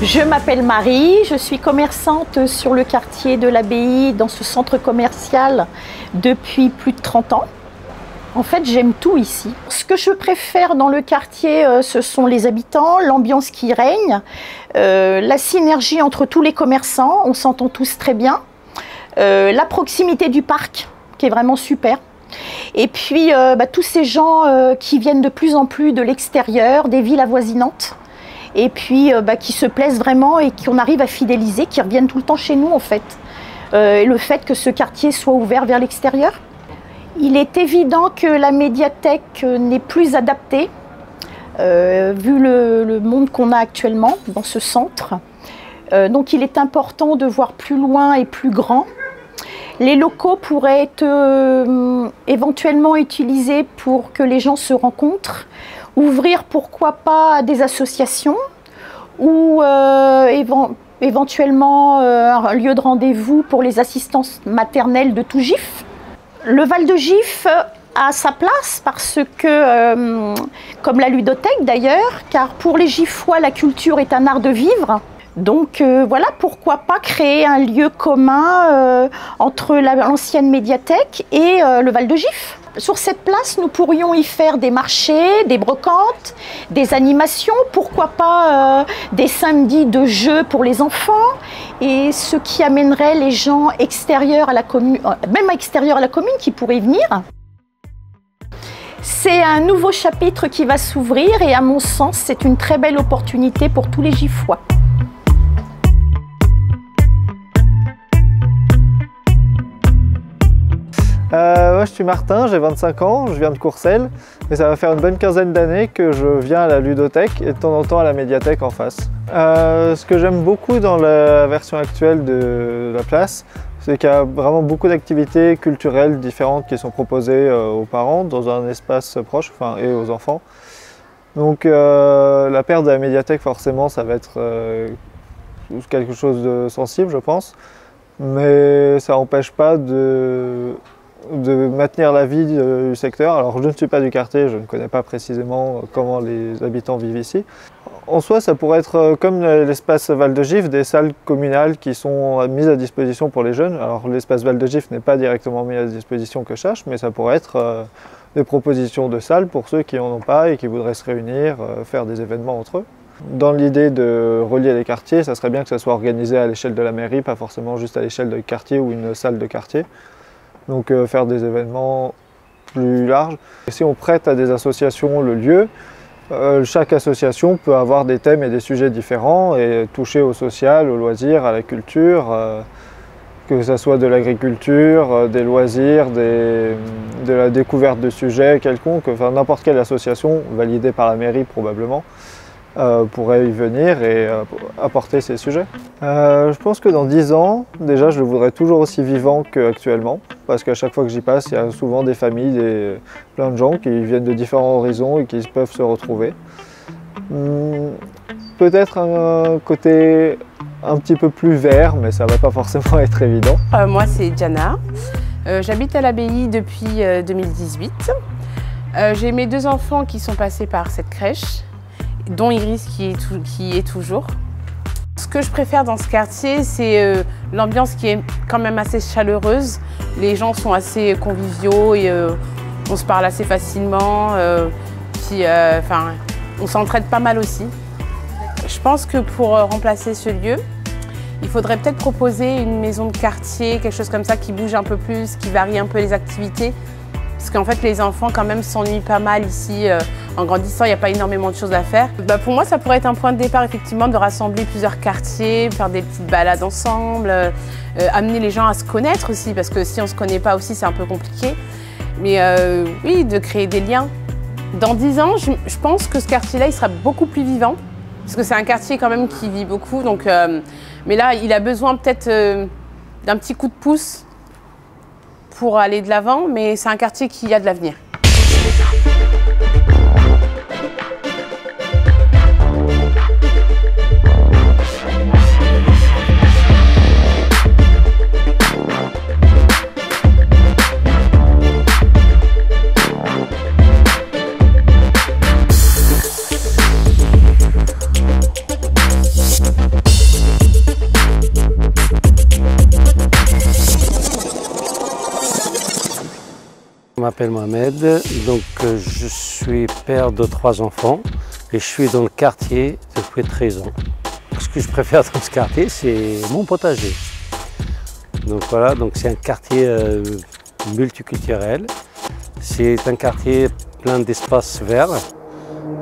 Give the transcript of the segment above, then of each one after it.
Je m'appelle Marie, je suis commerçante sur le quartier de l'Abbaye dans ce centre commercial depuis plus de 30 ans. En fait, j'aime tout ici. Ce que je préfère dans le quartier, ce sont les habitants, l'ambiance qui règne, la synergie entre tous les commerçants, on s'entend tous très bien, la proximité du parc qui est vraiment super. Et puis tous ces gens qui viennent de plus en plus de l'extérieur, des villes avoisinantes. Et puis qui se plaisent vraiment et qu'on arrive à fidéliser, qui reviennent tout le temps chez nous en fait. Et le fait que ce quartier soit ouvert vers l'extérieur. Il est évident que la médiathèque n'est plus adaptée, vu le monde qu'on a actuellement dans ce centre. Donc il est important de voir plus loin et plus grand. Les locaux pourraient être éventuellement utilisés pour que les gens se rencontrent, ouvrir pourquoi pas des associations ou éventuellement un lieu de rendez-vous pour les assistances maternelles de tout GIF. Le Val de Gif a sa place parce que, comme la ludothèque d'ailleurs, car pour les Gifois, la culture est un art de vivre. Donc voilà, pourquoi pas créer un lieu commun entre l'ancienne médiathèque et le Val de Gif. Sur cette place, nous pourrions y faire des marchés, des brocantes, des animations, pourquoi pas des samedis de jeux pour les enfants, et ce qui amènerait les gens extérieurs à la commune, même extérieurs à la commune, qui pourraient y venir. C'est un nouveau chapitre qui va s'ouvrir et à mon sens, c'est une très belle opportunité pour tous les Gifois. Moi, je suis Martin, j'ai 25 ans, je viens de Courcelles et ça va faire une bonne quinzaine d'années que je viens à la ludothèque et de temps en temps à la médiathèque en face. Ce que j'aime beaucoup dans la version actuelle de la place, c'est qu'il y a vraiment beaucoup d'activités culturelles différentes qui sont proposées aux parents dans un espace proche, et aux enfants. Donc la perte de la médiathèque, forcément, ça va être quelque chose de sensible, je pense, mais ça n'empêche pas de maintenir la vie du secteur. Alors je ne suis pas du quartier, je ne connais pas précisément comment les habitants vivent ici. En soi, ça pourrait être comme l'espace Val de Gif, des salles communales qui sont mises à disposition pour les jeunes. Alors l'espace Val de Gif n'est pas directement mis à disposition que Chaches, mais ça pourrait être des propositions de salles pour ceux qui n'en ont pas et qui voudraient se réunir, faire des événements entre eux. Dans l'idée de relier les quartiers, ça serait bien que ça soit organisé à l'échelle de la mairie, pas forcément juste à l'échelle de quartier ou une salle de quartier. Donc faire des événements plus larges. Et si on prête à des associations le lieu, chaque association peut avoir des thèmes et des sujets différents et toucher au social, au loisir, à la culture, que ce soit de l'agriculture, des loisirs, de la découverte de sujets quelconques, enfin n'importe quelle association, validée par la mairie probablement, pourrait y venir et apporter ces sujets. Je pense que dans 10 ans, déjà, je le voudrais toujours aussi vivant qu'actuellement, parce qu'à chaque fois que j'y passe, il y a souvent des familles, plein de gens qui viennent de différents horizons et qui peuvent se retrouver. Peut-être un côté un petit peu plus vert, mais ça ne va pas forcément être évident. Moi, c'est Diana. J'habite à l'Abbaye depuis 2018. J'ai mes 2 enfants qui sont passés par cette crèche, dont Iris qui est toujours. Ce que je préfère dans ce quartier, c'est l'ambiance qui est quand même assez chaleureuse. Les gens sont assez conviviaux et on se parle assez facilement. On s'entraide pas mal aussi. Je pense que pour remplacer ce lieu, il faudrait peut-être proposer une maison de quartier, quelque chose comme ça qui bouge un peu plus, qui varie un peu les activités. Parce qu'en fait, les enfants quand même s'ennuient pas mal ici. En grandissant, il n'y a pas énormément de choses à faire. Pour moi, ça pourrait être un point de départ, effectivement, de rassembler plusieurs quartiers, faire des petites balades ensemble, amener les gens à se connaître aussi, parce que si on ne se connaît pas aussi, c'est un peu compliqué. Mais oui, de créer des liens. Dans 10 ans, je pense que ce quartier-là, il sera beaucoup plus vivant, parce que c'est un quartier quand même qui vit beaucoup. Donc, mais là, il a besoin peut-être d'un petit coup de pouce pour aller de l'avant, mais c'est un quartier qui a de l'avenir. m'appelle Mohamed, donc je suis père de 3 enfants et je suis dans le quartier depuis 13 ans. Ce que je préfère dans ce quartier, c'est mon potager. Donc voilà, donc c'est un quartier multiculturel. C'est un quartier plein d'espaces verts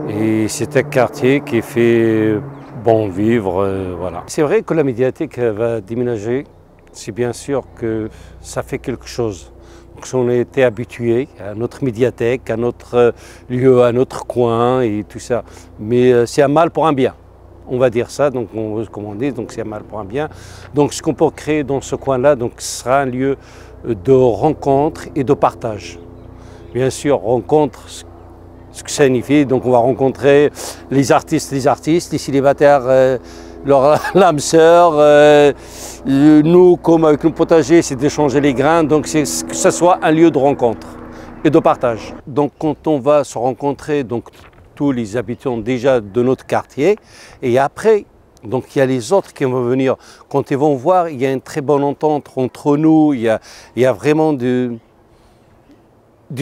et c'est un quartier qui fait bon vivre. Voilà. C'est vrai que la médiathèque va déménager, c'est bien sûr que ça fait quelque chose. Donc, on a été habitués à notre médiathèque, à notre lieu, à notre coin et tout ça. Mais c'est un mal pour un bien. On va dire ça, donc comme on dit, donc c'est un mal pour un bien. Donc ce qu'on peut créer dans ce coin-là, donc ce sera un lieu de rencontre et de partage. Bien sûr, rencontre, ce que ça signifie, donc on va rencontrer les artistes, les célibataires, l'âme sœur. Nous, comme avec nos potagers, c'est d'échanger les grains, donc c'est que ce soit un lieu de rencontre et de partage. Donc quand on va se rencontrer, donc tous les habitants déjà de notre quartier, et après, donc il y a les autres qui vont venir. Quand ils vont voir, il y a une très bonne entente entre nous, il y a vraiment des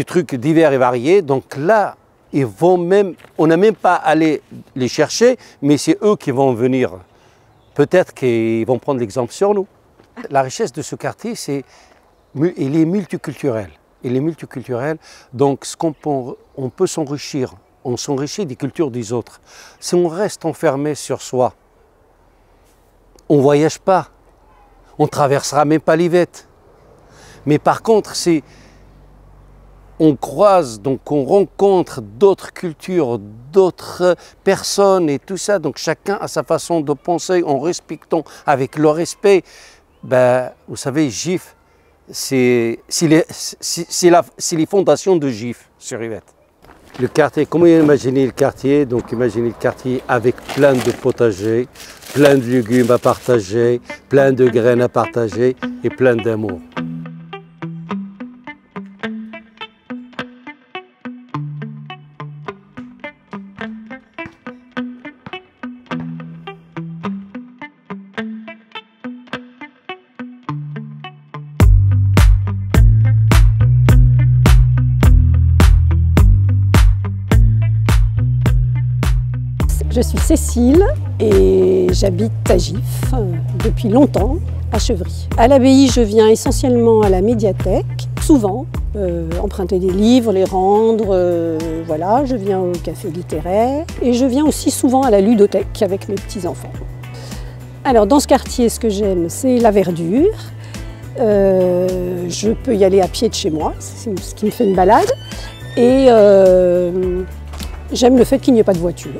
trucs divers et variés. Donc là, ils vont même, on n'a même pas à aller les chercher, mais c'est eux qui vont venir. Peut-être qu'ils vont prendre l'exemple sur nous. La richesse de ce quartier, il est multiculturel. Il est multiculturel, donc on peut s'enrichir. On s'enrichit des cultures des autres. Si on reste enfermé sur soi, on ne voyage pas, on ne traversera même pas l'Yvette. Mais par contre, si on croise, donc on rencontre d'autres cultures, d'autres personnes et tout ça, donc chacun a sa façon de penser en respectant avec le respect. Ben, vous savez, GIF, c'est les fondations de GIF sur Yvette. Le quartier, comment imaginer le quartier? Donc imaginez le quartier avec plein de potagers, plein de légumes à partager, plein de graines à partager et plein d'amour. Je suis Cécile et j'habite à Gif depuis longtemps, à Chevry. À l'abbaye, je viens essentiellement à la médiathèque, souvent, emprunter des livres, les rendre, voilà. Je viens au café littéraire et je viens aussi souvent à la ludothèque avec mes petits-enfants. Alors dans ce quartier, ce que j'aime, c'est la verdure. Je peux y aller à pied de chez moi, c'est ce qui me fait une balade. Et j'aime le fait qu'il n'y ait pas de voiture.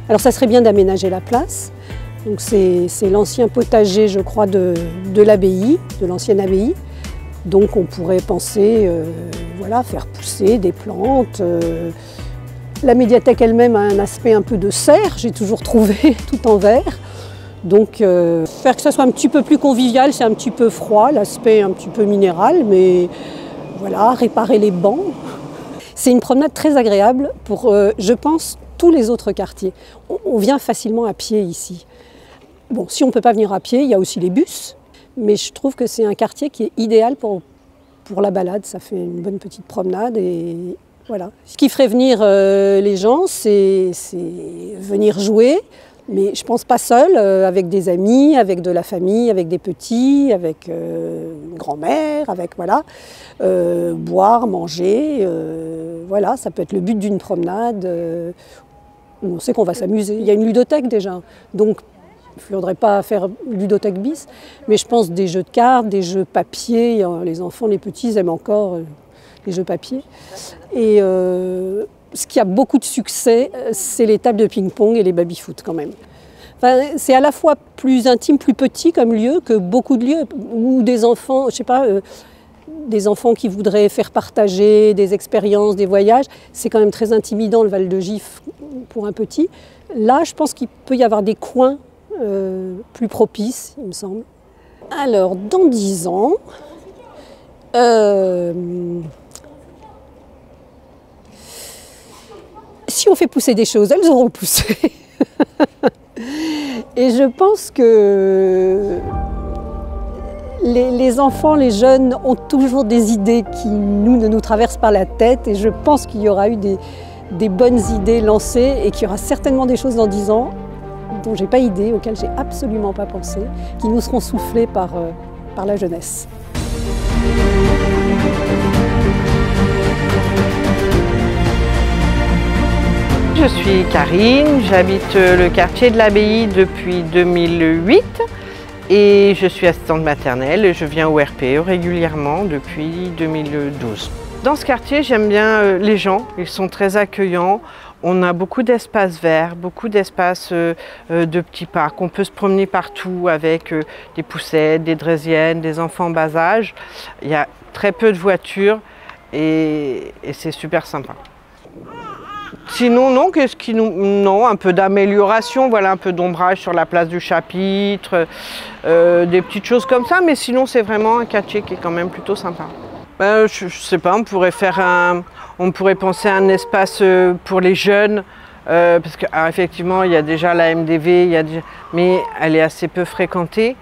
Alors ça serait bien d'aménager la place. Donc c'est l'ancien potager, je crois, de l'abbaye, de l'ancienne abbaye. Donc on pourrait penser, voilà, faire pousser des plantes. La médiathèque elle-même a un aspect un peu de serre, j'ai toujours trouvé, tout en verre. Donc faire que ça soit un petit peu plus convivial, c'est un petit peu froid, l'aspect un petit peu minéral, mais voilà, réparer les bancs. C'est une promenade très agréable pour, je pense, tous les autres quartiers. On vient facilement à pied ici. Bon, si on ne peut pas venir à pied, il y a aussi les bus, mais je trouve que c'est un quartier qui est idéal pour la balade. Ça fait une bonne petite promenade et voilà. Ce qui ferait venir les gens, c'est venir jouer, mais je pense pas seul, avec des amis, avec de la famille, avec des petits, avec une grand-mère, avec voilà, boire, manger, voilà, ça peut être le but d'une promenade. On sait qu'on va s'amuser. Il y a une ludothèque déjà, donc il ne faudrait pas faire ludothèque bis, mais je pense des jeux de cartes, des jeux papier. Les enfants, les petits aiment encore les jeux papier. Et ce qui a beaucoup de succès, c'est les tables de ping-pong et les baby-foot quand même. Enfin, c'est à la fois plus intime, plus petit comme lieu que beaucoup de lieux où des enfants, je sais pas, des enfants qui voudraient faire partager des expériences, des voyages. C'est quand même très intimidant le Val de Gif pour un petit. Là, je pense qu'il peut y avoir des coins plus propices, il me semble. Alors, dans 10 ans, si on fait pousser des choses, elles auront poussé. Et je pense que Les enfants, les jeunes ont toujours des idées qui nous traversent par la tête et je pense qu'il y aura eu des bonnes idées lancées et qu'il y aura certainement des choses dans 10 ans dont j'ai pas idée, auxquelles j'ai absolument pas pensé, qui nous seront soufflées par la jeunesse. Je suis Karine, j'habite le quartier de l'Abbaye depuis 2008 et je suis assistante maternelle et je viens au RPE régulièrement depuis 2012. Dans ce quartier, j'aime bien les gens, ils sont très accueillants. On a beaucoup d'espaces verts, beaucoup d'espaces de petits parcs. On peut se promener partout avec des poussettes, des draisiennes, des enfants en bas âge. Il y a très peu de voitures et c'est super sympa. Sinon, non, non, un peu d'amélioration, voilà, un peu d'ombrage sur la place du chapitre, des petites choses comme ça, mais sinon c'est vraiment un quartier qui est quand même plutôt sympa. Je sais pas, on pourrait penser à un espace pour les jeunes, parce qu'effectivement il y a déjà la MDV, mais elle est assez peu fréquentée.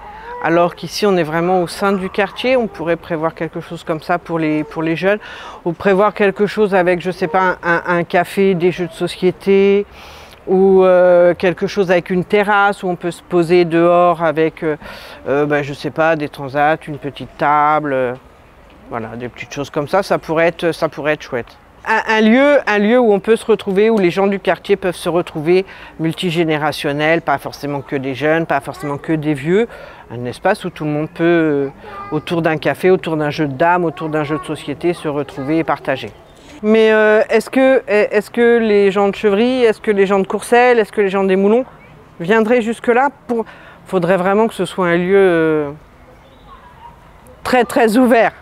Alors qu'ici on est vraiment au sein du quartier, on pourrait prévoir quelque chose comme ça pour les jeunes, ou prévoir quelque chose avec, je sais pas, un café, des jeux de société, ou quelque chose avec une terrasse où on peut se poser dehors avec, je sais pas, des transats, une petite table, voilà, des petites choses comme ça, ça pourrait être chouette. Un lieu où on peut se retrouver, où les gens du quartier peuvent se retrouver, multigénérationnel, pas forcément que des jeunes, pas forcément que des vieux. Un espace où tout le monde peut, autour d'un café, autour d'un jeu de dames, autour d'un jeu de société, se retrouver et partager. Mais est-ce que les gens de Chevry, est-ce que les gens de Courcelles, est-ce que les gens des Moulons viendraient jusque-là? Faudrait vraiment que ce soit un lieu très très ouvert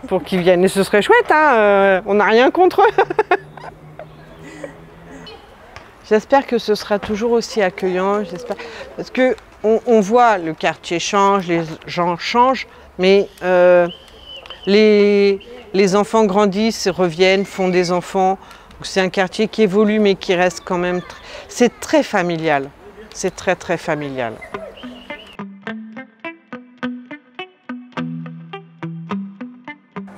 pour qu'ils viennent. Et ce serait chouette, hein, on n'a rien contre eux. J'espère que ce sera toujours aussi accueillant, parce que on voit le quartier change, les gens changent, mais les enfants grandissent, reviennent, font des enfants. C'est un quartier qui évolue, mais qui reste quand même... C'est très familial, c'est très très familial.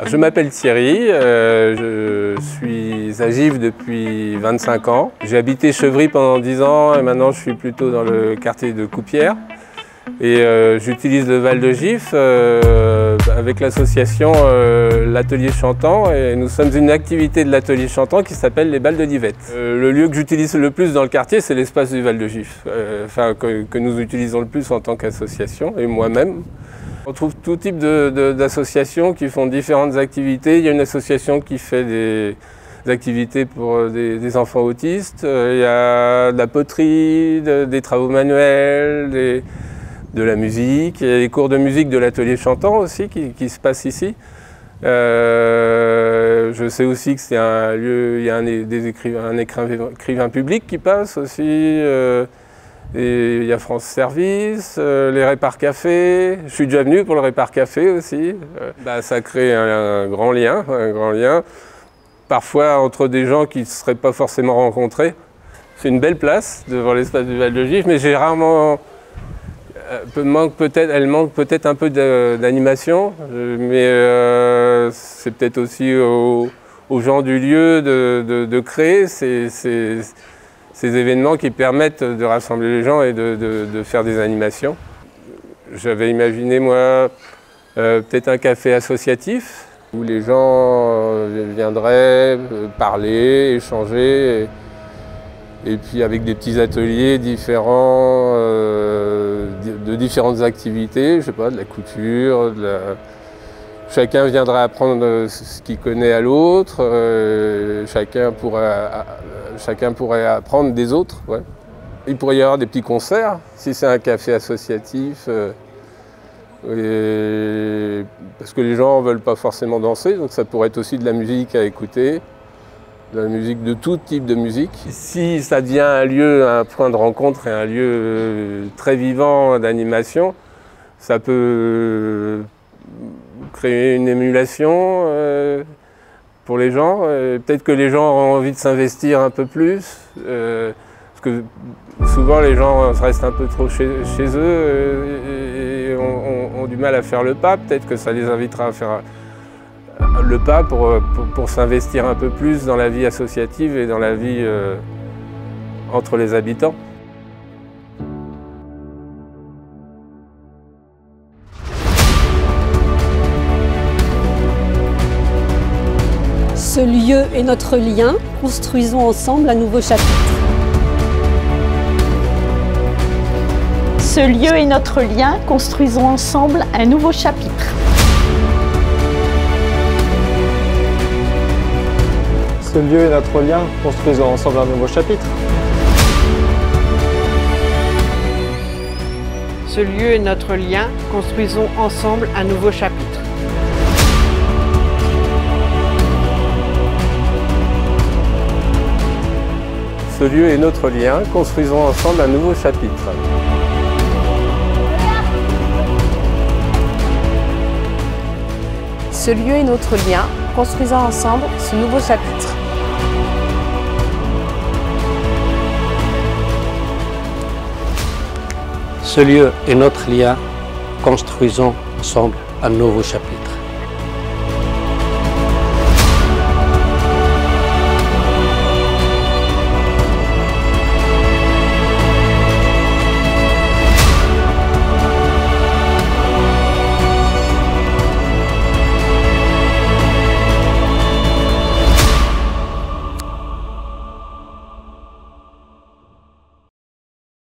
Je m'appelle Thierry, je suis à Givre depuis 25 ans. J'ai habité Chevry pendant 10 ans et maintenant je suis plutôt dans le quartier de Coupierre. Et j'utilise le Val de Gif avec l'association l'Atelier Chantant. Et nous sommes une activité de l'Atelier Chantant qui s'appelle les Balles de Nivette. Le lieu que j'utilise le plus dans le quartier, c'est l'espace du Val de Gif, que nous utilisons le plus en tant qu'association et moi-même. On trouve tout type d'associations qui font différentes activités. Il y a une association qui fait des activités pour des enfants autistes. Il y a de la poterie, des travaux manuels, de la musique. Il y a des cours de musique de l'Atelier Chantant aussi qui se passent ici. Je sais aussi que c'est un lieu, il y a un écrivain public qui passe aussi. Et il y a France Service, les Répar Café. Je suis déjà venu pour le Répar Café aussi. Ça crée un grand lien, parfois entre des gens qui ne se seraient pas forcément rencontrés. C'est une belle place devant l'espace du Val de Gif, mais j'ai rarement... elle manque peut-être un peu d'animation, mais c'est peut-être aussi aux gens du lieu de créer ces événements qui permettent de rassembler les gens et de faire des animations. J'avais imaginé, moi, peut-être un café associatif où les gens viendraient parler, échanger, et puis avec des petits ateliers différents, de différentes activités, je sais pas, de la couture, chacun viendra apprendre ce qu'il connaît à l'autre, chacun pourrait apprendre des autres. Ouais. Il pourrait y avoir des petits concerts, si c'est un café associatif, parce que les gens ne veulent pas forcément danser, donc ça pourrait être aussi de la musique à écouter, de la musique, de tout type de musique. Si ça devient un lieu, un point de rencontre et un lieu très vivant d'animation, ça peut créer une émulation pour les gens. Peut-être que les gens auront envie de s'investir un peu plus, parce que souvent les gens restent un peu trop chez eux et ont du mal à faire le pas, peut-être que ça les invitera à faire le pas pour s'investir un peu plus dans la vie associative et dans la vie entre les habitants. Ce lieu est notre lien, construisons ensemble un nouveau chapitre. Ce lieu est notre lien, construisons ensemble un nouveau chapitre. Ce lieu est notre lien, construisons ensemble un nouveau chapitre. Ce lieu est notre lien, construisons ensemble un nouveau chapitre. Ce lieu est notre lien, construisons ensemble un nouveau chapitre. Ce lieu est notre lien, construisons ensemble ce nouveau chapitre. Ce lieu est notre lien, construisons ensemble un nouveau chapitre.